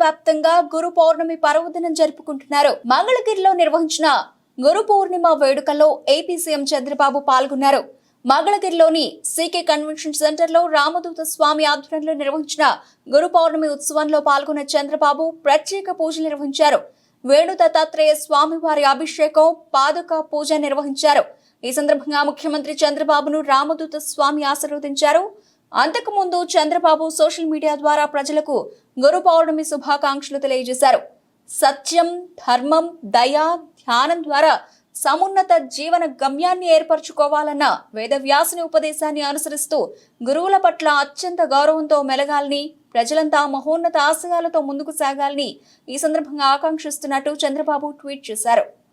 వ్యాప్తంగా గురు పౌర్ణమి పర్వదినం జరుపుకుంటున్నారు. మంగళగిరిలో నిర్వహించిన గురు పూర్ణిమ వేడుకల్లో ఏపీ సీఎం చంద్రబాబు పాల్గొన్నారు. మంగళగిరిలోని సీకే కన్వెన్షన్ సెంటర్లో రామదూత స్వామి ఆధ్వర్యంలో నిర్వహించిన గురు పౌర్ణమి ఉత్సవంలో పాల్గొన్న చంద్రబాబు ప్రత్యేక పూజలు నిర్వహించారు. వేణు దత్తాత్రేయ స్వామి వారి అభిషేకం, పాదుక పూజ నిర్వహించారు. ఈ సందర్భంగా ముఖ్యమంత్రి చంద్రబాబును రామదూత స్వామి ఆశీర్వదించారు. అంతకుముందు చంద్రబాబు సోషల్ మీడియా ద్వారా ప్రజలకు గురు పౌర్ణమి శుభాకాంక్షలు తెలియజేశారు. సత్యం, ధర్మం, దయ, ధ్యానం ద్వారా సమున్నత జీవన గమ్యాన్ని ఏర్పరచుకోవాలన్న వేదవ్యాసుని ఉపదేశాన్ని అనుసరిస్తూ గురువుల పట్ల అత్యంత గౌరవంతో మెలగాలని, ప్రజలంతా మహోన్నత ఆశయాలతో ముందుకు సాగాలని ఈ సందర్భంగా ఆకాంక్షిస్తున్నట్టు చంద్రబాబు ట్వీట్ చేశారు.